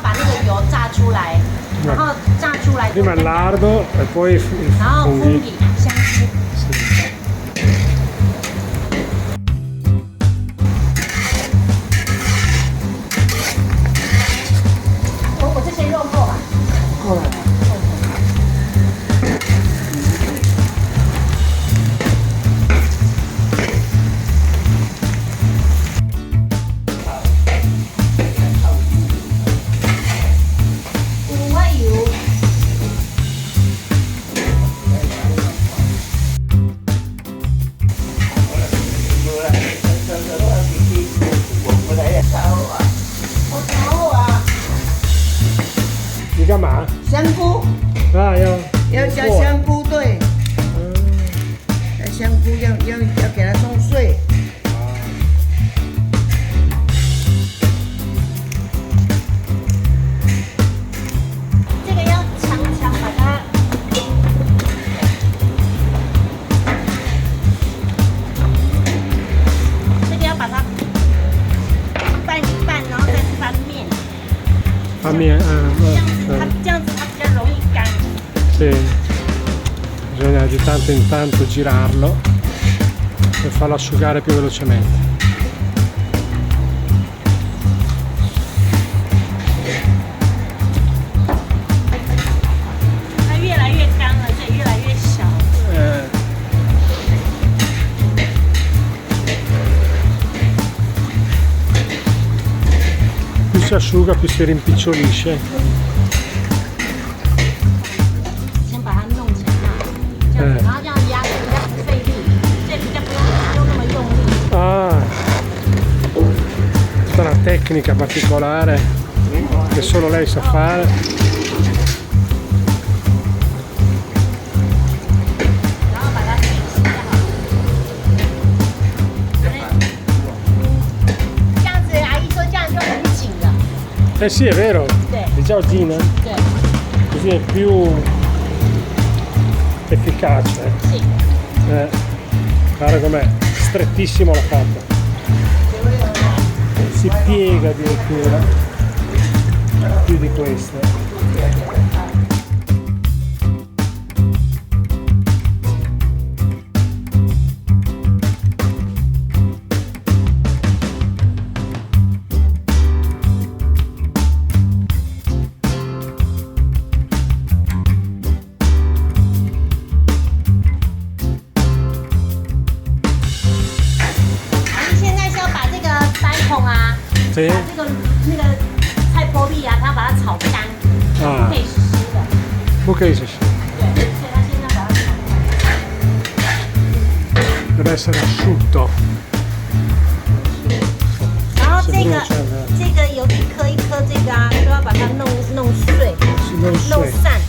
把那个油炸出来，然后炸出来。Prima il lardo e poi i 然后 funghi. 香菇。我这些肉够吧？够了。你干嘛？香菇啊，要加香菇，对，香菇要给它弄碎。这个要强把它。这个要把它拌一拌，然后再翻面。翻面，这样子它比较容易干。Sì. Bisogna di tanto in tanto girarlo per farlo asciugare più velocemente. 它越来越干了，所以越来越小。Più si asciuga più si rimpicciolisce. 先把它弄起来嘛，这样子，然后这样压比较不费力，这比较不用那么用力。Ah, questa è una tecnica particolare che solo lei sa fare. 然后把它平息就好了。这样子，阿姨说这样就很紧了。Eh sì, è vero. Sì. Di giardino. 对， Così è più efficace. Sì. Guarda com'è, strettissimo la fatta. Si piega addirittura. Più di questo. Sì. 把那个菜波粒啊，它把它炒干，不可以湿的。不可以是湿。对，所以它现在把它炒干。 Deve essere asciutto. 然后这个有一颗一颗这个啊，都要把它弄碎，弄散。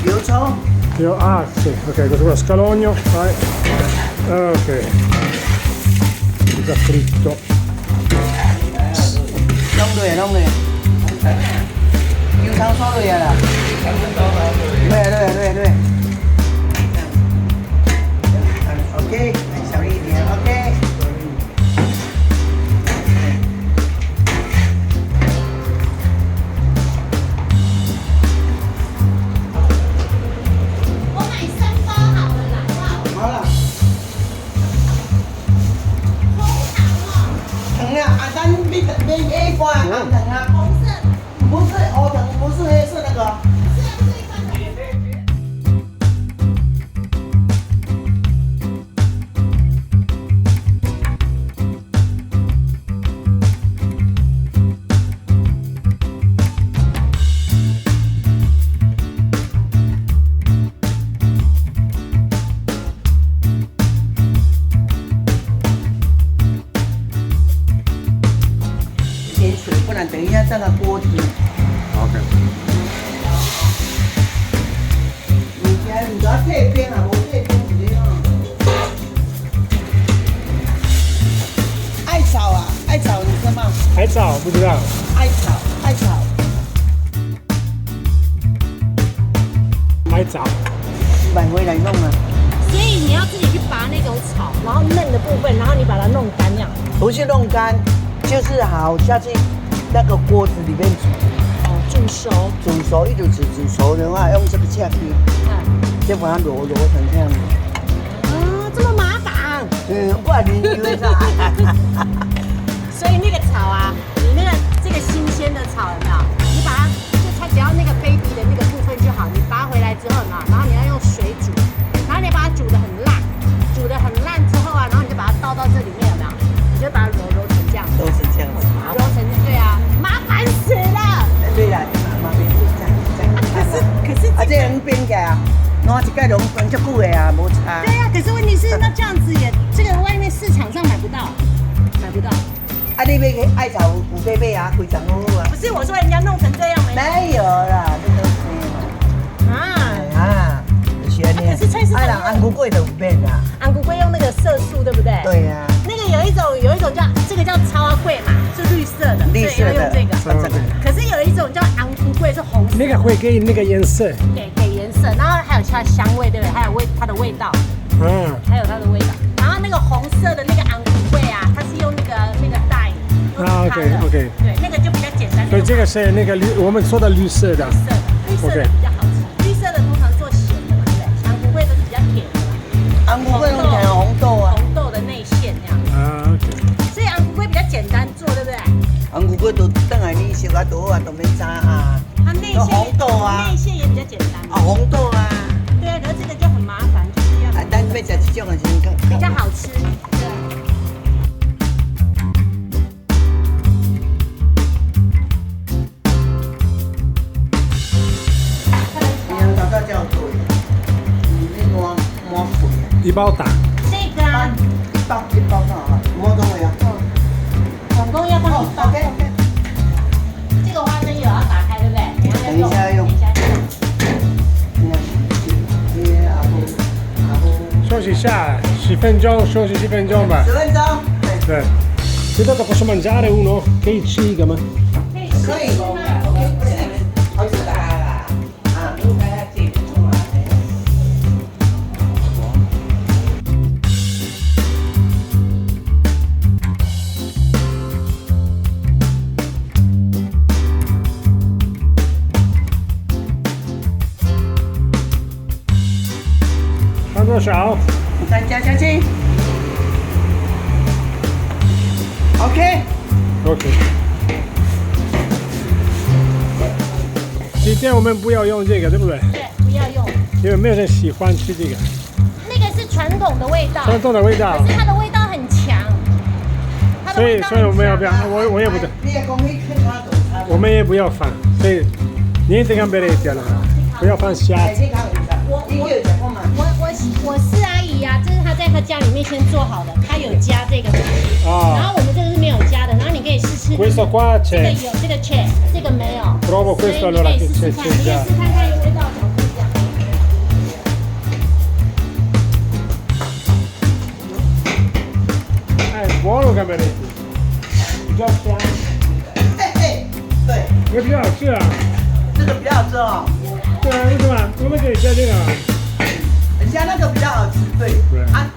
油葱。Sì, ok, questo qua scalogno, vai. Ok. Già fritto. 弄嘞，油葱烧落呀啦。对。OK， 小力一点 ，OK。我买3包好了啦，好不好？好了。红糖哦。糖啊，咱买 A 罐红糖啊。红色。不是红糖，不是黑色那个。 点水，不然等一下这个锅底。Ok. 你只要退边啊，我退边直接用。艾草啊，艾草你知道吗？海藻不知道。艾草。海藻。买回来弄啊。所以你要自己去拔那种草，然后嫩的部分，然后你把它弄干这样。不是弄干，就是好下去那个锅子里面哦，煮熟。煮熟，一直煮熟的话，用这个下去，嗯。就把它揉成这样子。啊，这么麻烦。不然你以为啥？所以那个草啊，你那个这个新鲜的草有没有？你把它就它只要那个 baby 的那个部分就好，你拔回来之后嘛，然后你要用水煮，然后你把它煮得很烂，煮得很烂之后啊，然后你就把它倒到这里面有没有？你就把它揉成这样子，都是这样子。揉成对啊，麻烦死了。对啦，麻烦是这样。可是啊，这样变起来啊，拿一盖龙滚就久的啊，无差。对呀，可是问题是那这样子也这个外面市场上买不到，买不到。啊，你买个爱草有买买啊，非常好啊。不是我说人家弄成这样没？没有啦，这都是啊，是安尼。可是菜市场啊，人安菇粿都有变啦。安菇粿用那个色素对不对？对呀。那个有一种叫这个叫超粿嘛，是绿色的，绿色的用这个。可是有一种叫安菇粿是红色的，那个会给那个颜色。给颜色，然后还有它的香味，对不对？还有它的味道，还有它的味道。然后那个红色的那个安菇粿啊，它是用那个带。啊 ，OK， 对，那个就比较简单。所以这个是那个我们说的绿色的。绿色的比较好吃，绿色的通常做咸的嘛，对不对？安菇粿都是比较甜的嘛。安菇粿用红豆啊。红豆的内馅那样。啊 ，OK。所以安菇粿比较简单做，对不对？安菇粿都等下你熟啊多啊都没渣啊。它内馅红豆啊，内馅也比较简单。啊，红豆啊。对啊，可是这个就很麻烦，就是要。但要吃这种的先比较好吃。对。一包打。这个啊，一包上啊，我懂了呀。总共要放一包。OK。这个花生油要打开，对不对？等一下用。休息一下，10分钟，休息10分钟吧。10分钟。对。Se dopo posso mangiare uno? Che il ciga, ma? 可以。好吃的啦。啊，如果要自己做啊。放多少？再加下去。OK。OK。今天我们不要用这个，对不对？对，不要用。因为没有人喜欢吃这个。那个是传统的味道。传统的味道。可是它的味道很强。所以我们要不要？我也不对。我们也不要放，所以niente gamberetti allora，不要放虾。我是阿姨呀，这是她在她家里面先做好的，她有加这个东西。然后我们这个是没有加的，然后你可以试吃。Questo qua c'è。这个有，这个c'è，这个没有。Provo questo allora che c'è già。你也试看看味道怎么不一样。buono gamberetti。比较香。对。也比较好吃啊。这个比较好吃哦。对啊，为什么？我们可以加这个。人家那个比较好吃，对。对。啊。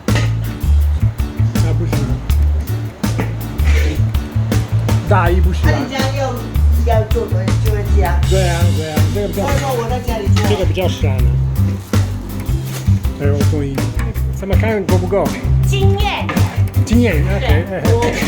那不行。大一不行。那人家要做的就会加。对啊，这个比较。我在家里做。这个比较香啊。哎，我同意。咱们看够不够？经验。经验，OK。